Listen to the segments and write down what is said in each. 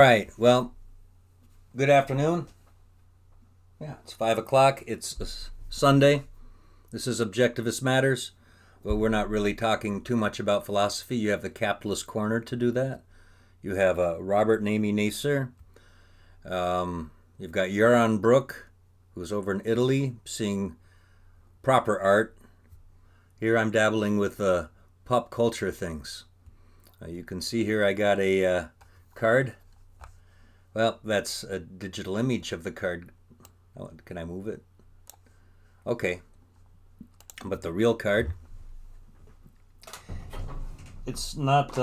Right. Well, good afternoon. Yeah, it's 5 o'clock. It's Sunday. This is Objectivist Matters. Well, we're not really talking too much about philosophy. You have the Capitalist Corner to do that. You have Robert and Amy Nasir. You've got Yaron Brook, who's over in Italy seeing proper art. Here I'm dabbling with pop culture things. You can see here I got a card. Well, that's a digital image of the card. Oh, can I move it? Okay. But the real card, it's not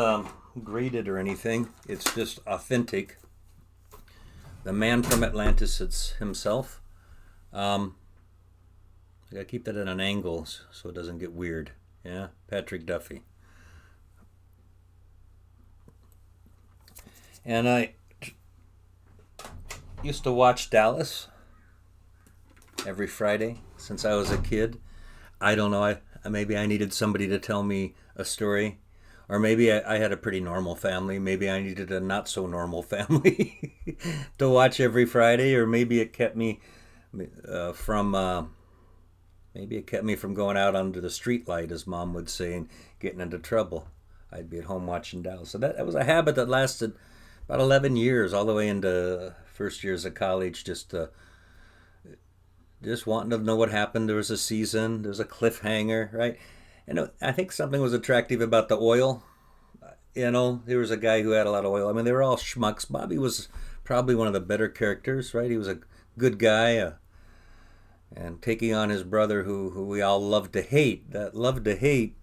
graded or anything. It's just authentic. The man from Atlantis, it's himself. I gotta keep that at an angle so it doesn't get weird. Yeah, Patrick Duffy. And I used to watch Dallas every Friday since I was a kid. I don't know. Maybe I needed somebody to tell me a story, or maybe I had a pretty normal family. Maybe I needed a not so normal family to watch every Friday, or maybe it kept me from maybe it kept me from going out under the street light, as Mom would say, and getting into trouble. I'd be at home watching Dallas. So that was a habit that lasted about 11 years, all the way into first years of college, just wanting to know what happened. There was a season, there was a cliffhanger, right? And I think something was attractive about the oil. There was a guy who had a lot of oil. I mean, they were all schmucks. Bobby was probably one of the better characters, right? He was a good guy, and taking on his brother, who we all loved to hate. That love to hate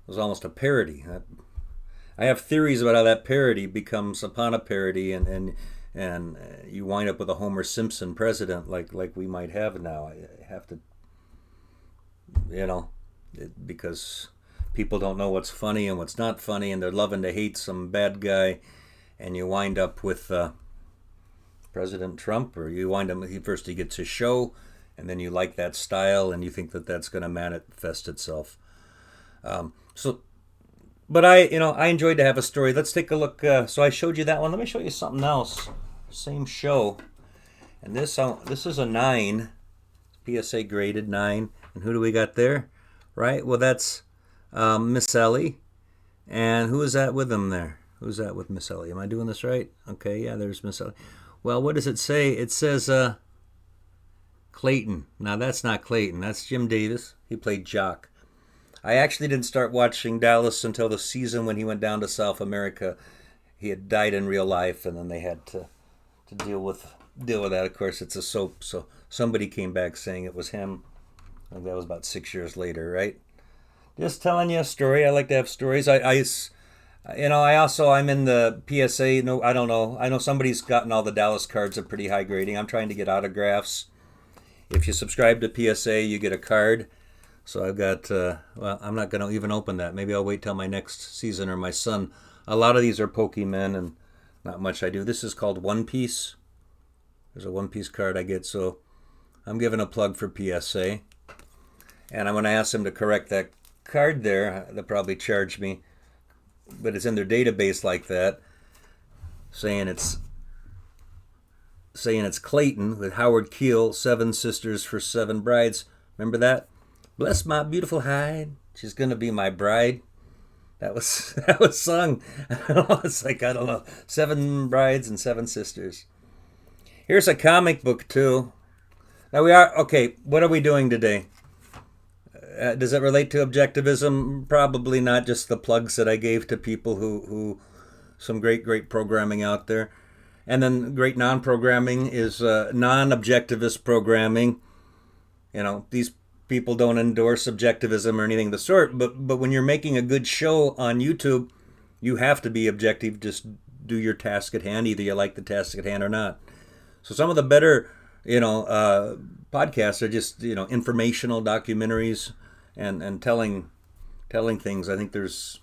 was almost a parody. I have theories about how that parody becomes upon a parody, and you wind up with a Homer Simpson president like we might have now. I have to, because people don't know what's funny and what's not funny, and they're loving to hate some bad guy, and you wind up with President Trump, or you wind up first he gets his show, and then you like that style, and you think that that's going to manifest itself. But I enjoyed to have a story. Let's take a look. So I showed you that one. Let me show you something else. Same show, and this is a 9, PSA graded 9. And who do we got there? Right. Well, that's Miss Ellie, and who is that with them there? Who's that with Miss Ellie? Am I doing this right? Okay. Yeah, there's Miss Ellie. Well, what does it say? It says Clayton. Now that's not Clayton. That's Jim Davis. He played Jock. I actually didn't start watching Dallas until the season when he went down to South America. He had died in real life, and then they had to deal with that. Of course, it's a soap, so somebody came back saying it was him. I think that was about 6 years later, right? Just telling you a story. I like to have stories. I'm in the PSA. No, I don't know. I know somebody's gotten all the Dallas cards at pretty high grading. I'm trying to get autographs. If you subscribe to PSA, you get a card. So I've got, I'm not going to even open that. Maybe I'll wait till my next season or my son. A lot of these are Pokemon, and not much I do. This is called One Piece. There's a One Piece card I get, so I'm giving a plug for PSA. And I'm going to ask them to correct that card there. They'll probably charge me. But it's in their database like that, saying it's Clayton with Howard Keel, 7 sisters for 7 brides. Remember that? Bless my beautiful hide, she's gonna be my bride. That was sung. It's like, I don't know, 7 brides and 7 sisters. Here's a comic book too. Now okay. What are we doing today? Does it relate to objectivism? Probably not. Just the plugs that I gave to people who some great programming out there, and then great non-programming is non-objectivist programming. These people don't endorse objectivism or anything of the sort, but when you're making a good show on YouTube, you have to be objective. Just do your task at hand. Either you like the task at hand or not. So some of the better, podcasts are just, informational documentaries and telling things. I think there's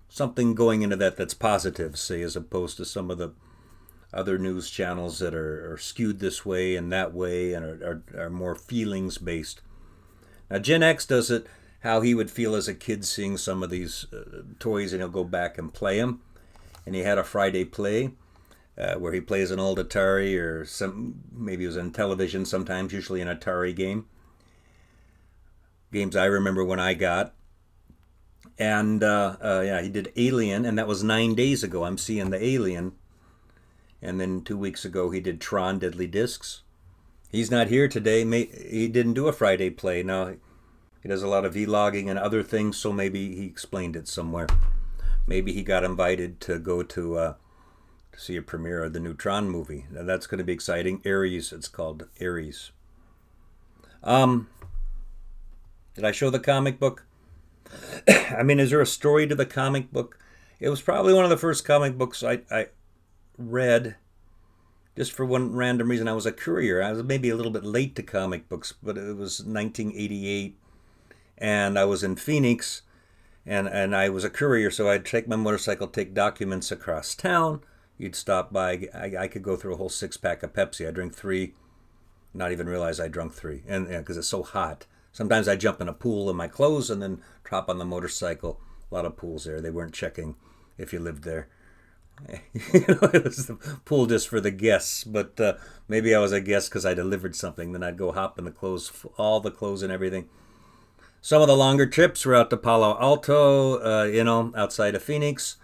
something going into that's positive, say, as opposed to some of the other news channels that are skewed this way and that way and are more feelings based. Now, GenX does it how he would feel as a kid seeing some of these toys, and he'll go back and play them. And he had a Friday play. where he plays an old Atari, or maybe it was on television sometimes, usually an Atari game. Games I remember when I got. And he did Alien, and that was 9 days ago. I'm seeing the Alien. And then 2 weeks ago he did Tron Deadly Discs. He's not here today. He didn't do a Friday play. No, he does a lot of vlogging and other things, so maybe he explained it somewhere. Maybe he got invited to go to see a premiere of the new Tron movie. Now that's going to be exciting. Ares, it's called Ares. Did I show the comic book? I mean, is there a story to the comic book? It was probably one of the first comic books I read, just for one random reason. I was a courier. I was maybe a little bit late to comic books, but it was 1988, and I was in Phoenix, and I was a courier, so I'd take my motorcycle, take documents across town. You'd stop by. I could go through a whole 6-pack of Pepsi. I drink 3, not even realize I drunk 3, and because it's so hot. Sometimes I jump in a pool in my clothes and then drop on the motorcycle. A lot of pools there. They weren't checking if you lived there. It was the pool just for the guests, but maybe I was a guest because I delivered something. Then I'd go hop in the clothes, all the clothes and everything. Some of the longer trips were out to Palo Alto, outside of Phoenix.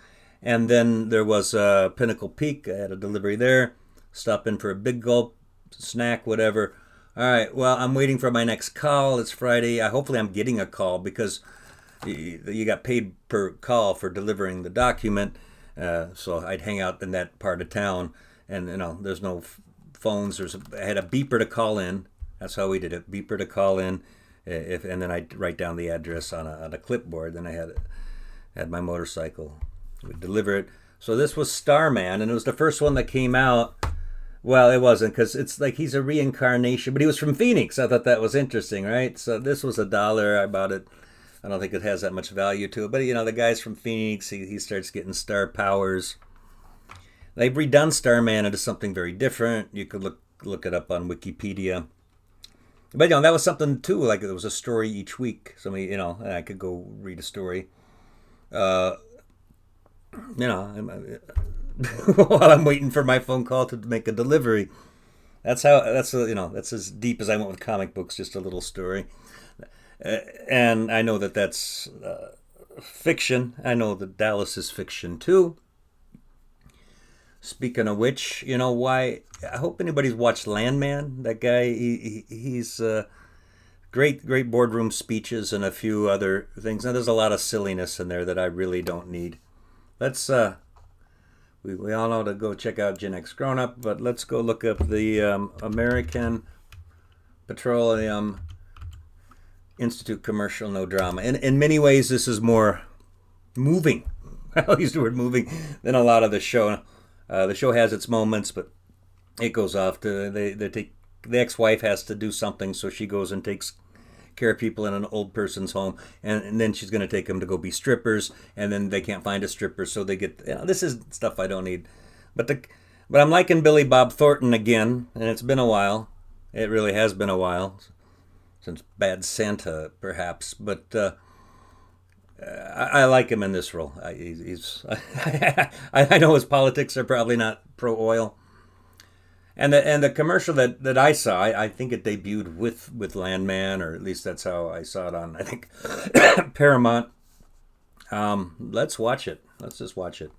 And then there was Pinnacle Peak. I had a delivery there. Stop in for a big gulp, snack, whatever. All right, well, I'm waiting for my next call. It's Friday. Hopefully I'm getting a call, because you got paid per call for delivering the document. So I'd hang out in that part of town, and there's no phones. I had a beeper to call in. That's how we did it. Beeper to call in, and then I'd write down the address on a clipboard. Then I had my motorcycle. We'd deliver it. So this was Starman, and it was the first one that came out. Well, it wasn't, because it's like he's a reincarnation, but he was from Phoenix. I thought that was interesting, right? So this was $1. I bought it. I don't think it has that much value to it, but the guy's from Phoenix. He starts getting star powers. They've redone Starman into something very different. You could look it up on Wikipedia. But that was something too. Like, it was a story each week. Somebody, I could go read a story. While I'm waiting for my phone call to make a delivery. That's as deep as I went with comic books, just a little story. And I know that that's fiction. I know that Dallas is fiction too. Speaking of which, why? I hope anybody's watched Landman. That guy, he's great boardroom speeches and a few other things. Now, there's a lot of silliness in there that I really don't need. Let's we all know to go check out GenX GrownUp, but let's go look up the American Petroleum Institute commercial, no drama. In many ways, this is more moving. I'll use the word moving than a lot of the show. The show has its moments, but it goes off to the ex-wife has to do something, so she goes and takes care of people in an old person's home, and then she's going to take them to go be strippers, and then they can't find a stripper, so they get this is stuff I don't need. But I'm liking Billy Bob Thornton again, and it's been a while. It really has been a while since Bad Santa, perhaps, but I like him in this role. I know his politics are probably not pro-oil. And the commercial that I saw, I think it debuted with Landman, or at least that's how I saw it on, I think, Paramount. Let's watch it. Let's just watch it.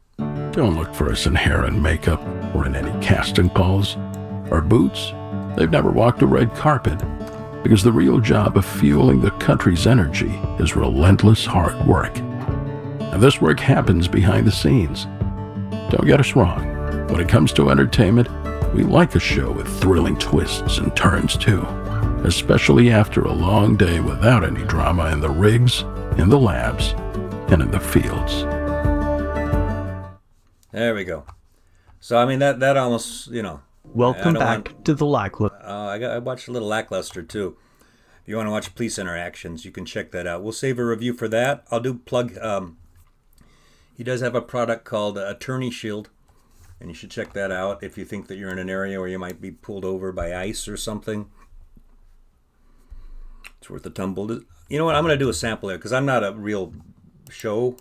Don't look for us in hair and makeup, or in any casting calls. Our boots, they've never walked a red carpet. Because the real job of fueling the country's energy is relentless hard work. And this work happens behind the scenes. Don't get us wrong. When it comes to entertainment, we like a show with thrilling twists and turns too, especially after a long day without any drama in the rigs, in the labs, and in the fields. There we go. So, I mean, that almost, Welcome back to the Lackluster. I watched a little Lackluster too. If you want to watch police interactions, you can check that out. We'll save a review for that. I'll do plug. He does have a product called Attorney Shield, and you should check that out if you think that you're in an area where you might be pulled over by ICE or something. It's worth a tumble. You know what? I'm going to do a sample there because I'm not a real show.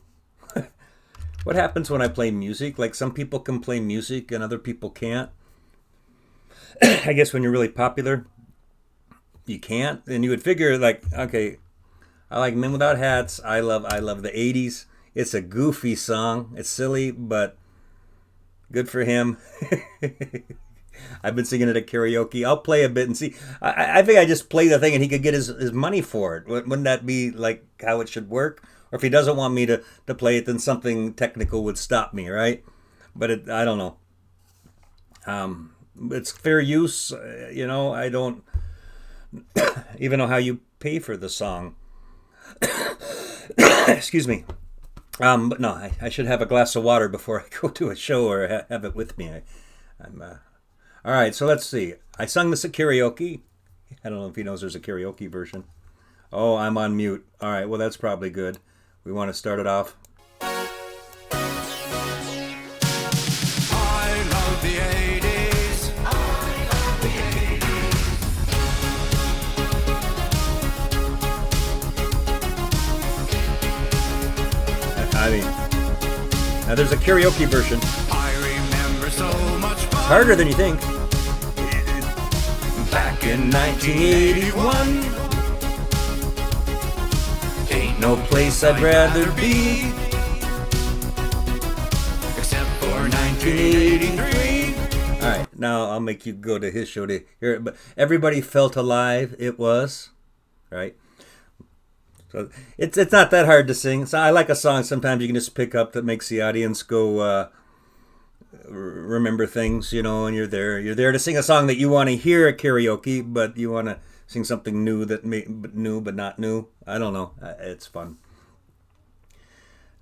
What happens when I play music? Like some people can play music and other people can't. I guess when you're really popular, you can't. And you would figure like, okay, I like Men Without Hats. I love the 80s. It's a goofy song. It's silly, but good for him. I've been singing it at karaoke. I'll play a bit and see. I think I just play the thing and he could get his money for it. Wouldn't that be like how it should work? Or if he doesn't want me to play it, then something technical would stop me, right? But I don't know. It's fair use. I don't even know how you pay for the song. Excuse me. But no, I should have a glass of water before I go to a show or have it with me. All right, so let's see. I sung this at karaoke. I don't know if he knows there's a karaoke version. Oh, I'm on mute. All right, well, that's probably good. We want to start it off. I love the 80s. I love the 80s. I mean, now there's a karaoke version. I remember so much fun. It's harder than you think. Back in 1981. Ain't no place I'd rather be Except for 1983. All right, now I'll make you go to his show to hear it. But Everybody Felt Alive, it was, right? So it's not that hard to sing. So I like a song sometimes you can just pick up that makes the audience go remember things, and you're there to sing a song that you want to hear at karaoke, but you want to sing something new but not new. I don't know. It's fun.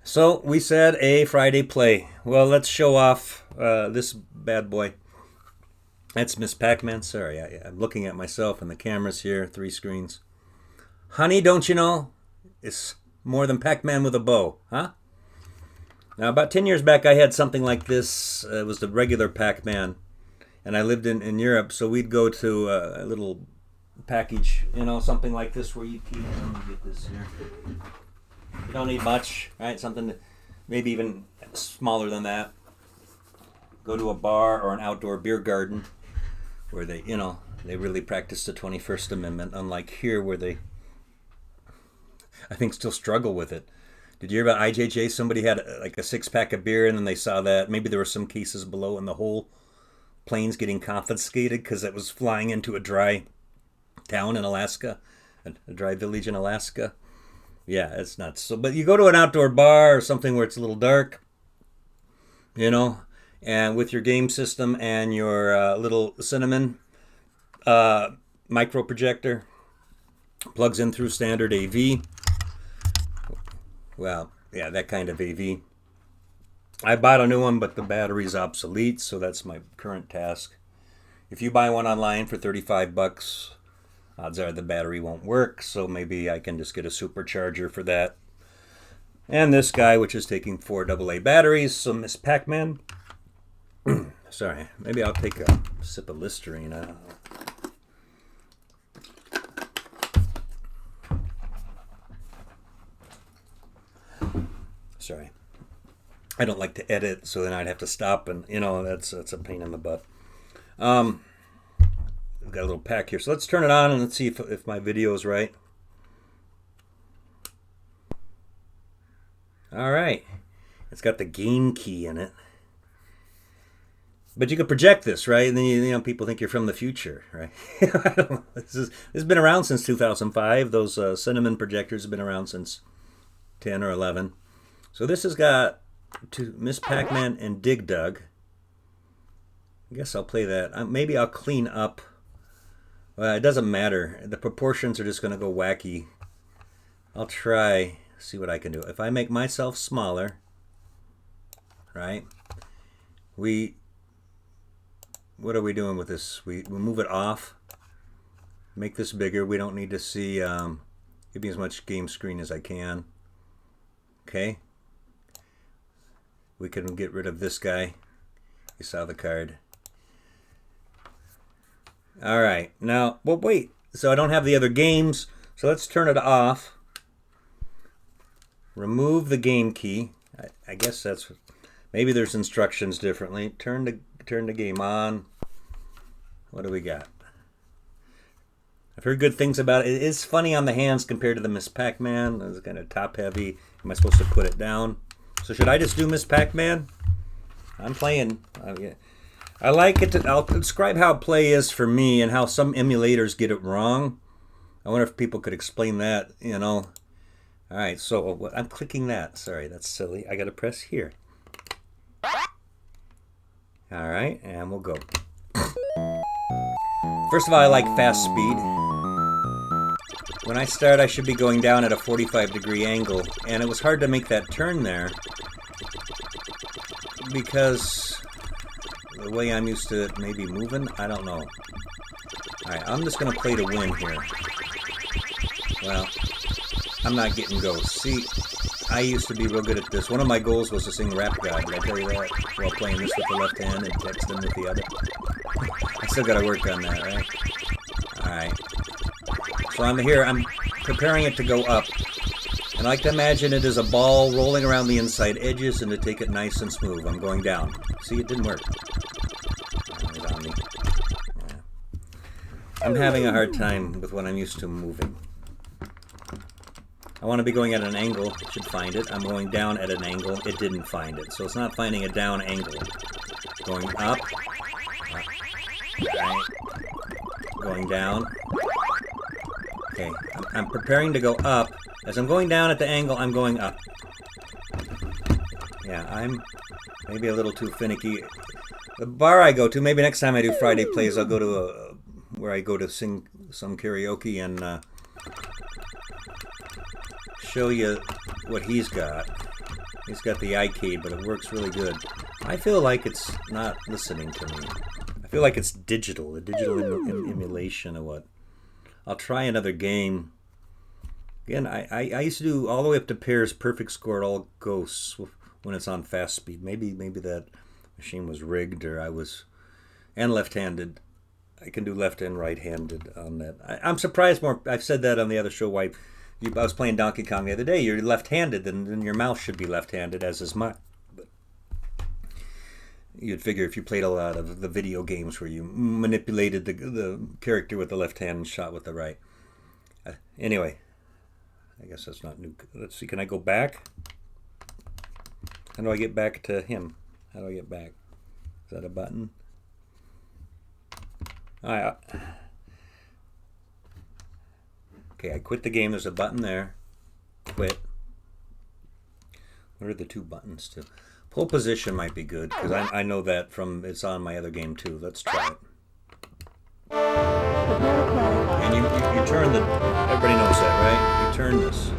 So we said a Friday play. Well, let's show off this bad boy. That's Miss Pac-Man. Sorry, I'm looking at myself and the cameras here. 3 screens. Honey, don't you know? It's more than Pac-Man with a bow, huh? Now, about 10 years back, I had something like this. It was the regular Pac-Man. And I lived in Europe, so we'd go to a little package, something like this where you keep. Let me get this here. You don't need much, right? Something maybe even smaller than that. Go to a bar or an outdoor beer garden where they really practice the 21st Amendment, unlike here where they, I think, still struggle with it. Did you hear about IJJ? Somebody had like a 6-pack of beer and then they saw that maybe there were some cases below and the whole plane's getting confiscated because it was flying into a dry town in Alaska, a dry village in Alaska. Yeah, it's nuts. So, but you go to an outdoor bar or something where it's a little dark, and with your game system and your little cinnamon micro projector, plugs in through standard AV. Well, yeah, that kind of AV. I bought a new one, but the battery's obsolete, so that's my current task. If you buy one online for $35, odds are the battery won't work, so maybe I can just get a supercharger for that. And this guy, which is taking 4 AA batteries, so Miss Pac-Man. Sorry, maybe I'll take a sip of Listerine. I don't know. Sorry. I don't like to edit, so then I'd have to stop, and that's a pain in the butt. We've got a little pack here, so let's turn it on and let's see if my video is right. All right, it's got the game key in it, but you can project this, right? And then people think you're from the future, right? I don't know. This has been around since 2005. Those cinnamon projectors have been around since 10 or 11. So this has got to Miss Pac-Man and Dig Dug. I guess I'll play that. Maybe I'll clean up. Well, it doesn't matter. The proportions are just going to go wacky. I'll try, see what I can do. If I make myself smaller, right? What are we doing with this? We move it off. Make this bigger. We don't need to see, give me as much game screen as I can. Okay. We can get rid of this guy. You saw the card. All right. Now, well, wait. So I don't have the other games. So let's turn it off. Remove the game key. I guess that's... Maybe there's instructions differently. Turn the game on. What do we got? I've heard good things about it. It is funny on the hands compared to the Miss Pac-Man. It's kind of top-heavy. Am I supposed to put it down? So should I just do Miss Pac-Man? I'm playing. I like it. I'll describe how play is for me and how some emulators get it wrong. I wonder if people could explain that, you know. All right, so I'm clicking that. Sorry, that's silly. I got to press here. All right, and we'll go. First of all, I like fast speed. When I start, I should be going down at a 45-degree angle, and it was hard to make that turn there because the way I'm used to it maybe moving, I don't know. All right, I'm just going to play to win here. Well, I'm not getting goals. See, I used to be real good at this. One of my goals was to sing Rap God. Did I tell you that? While playing this with the left hand and texting with the other. I still got to work on that, right? All right. So I'm here. I'm preparing it to go up. And I like to imagine it as a ball rolling around the inside edges and to take it nice and smooth. I'm going down. See, it didn't work. It was on me. Yeah. I'm having a hard time with what I'm used to moving. I want to be going at an angle. It should find it. I'm going down at an angle. It didn't find it. So it's not finding a down angle. Going up. Right. Going down. Okay. I'm preparing to go up. As I'm going down at the angle, I'm going up. Yeah, I'm maybe a little too finicky. The bar I go to, maybe next time I do Friday plays, I'll go to where I go to sing some karaoke and show you what he's got. He's got the iCade, but it works really good. I feel like it's not listening to me. I feel like it's digital, a digital emulation of what. I'll try another game. Again, I used to do all the way up to pairs, perfect score, it all goes when it's on fast speed. Maybe that machine was rigged or I was... And left-handed. I can do left and right-handed on that. I'm surprised more... I've said that on the other show, why... I was playing Donkey Kong the other day. You're left-handed, then your mouse should be left-handed, as is mine. But you'd figure if you played a lot of the video games where you manipulated the character with the left hand and shot with the right. Anyway, I guess that's not new. Let's see, can I go back? How do I get back to him? How do I get back? Is that a button? All right. Okay, I quit the game. There's a button there. Quit. What are the two buttons to? Pole position might be good, because I know that from, it's on my other game too. Let's try it. And you turn the, everybody knows that, right? You turn this. So.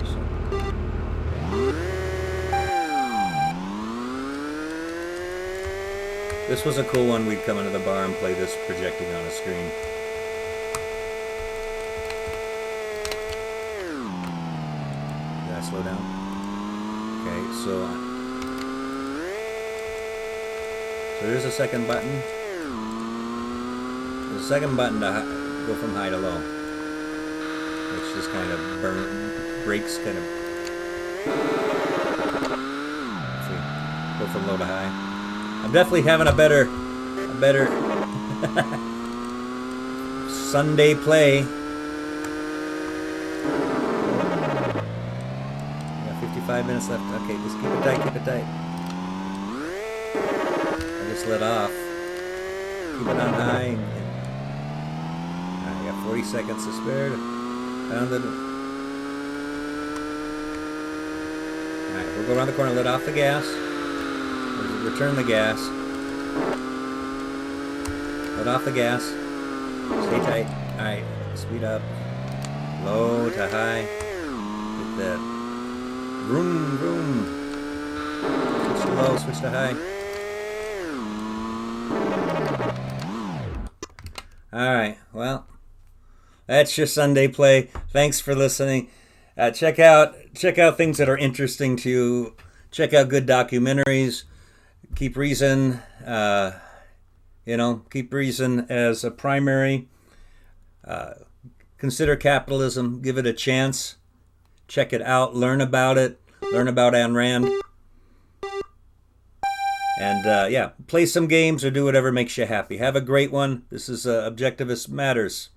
This was a cool one. We'd come into the bar and play this projecting on a screen. Slow down. Okay, so there's a second button. There's a second button to go from high to low, which just kind of breaks, kind of. See, go from low to high. I'm definitely having a better Sunday play. 5 minutes left. Okay, just keep it tight, keep it tight. I just let off. Keep it on high. I got 40 seconds to spare. Found it. Alright, we'll go around the corner, let off the gas. Return the gas. Let off the gas. Stay tight. Alright, speed up. Low to high. Get that. Vroom, vroom. Switch to low, switch to high. Alright, well, that's your Sunday play. Thanks for listening. Check out things that are interesting to you. Check out good documentaries. Keep Reason, keep Reason as a primary. Consider capitalism. Give it a chance. Check it out. Learn about it. Learn about Ayn Rand. And yeah, play some games or do whatever makes you happy. Have a great one. This is Objectivist Matters.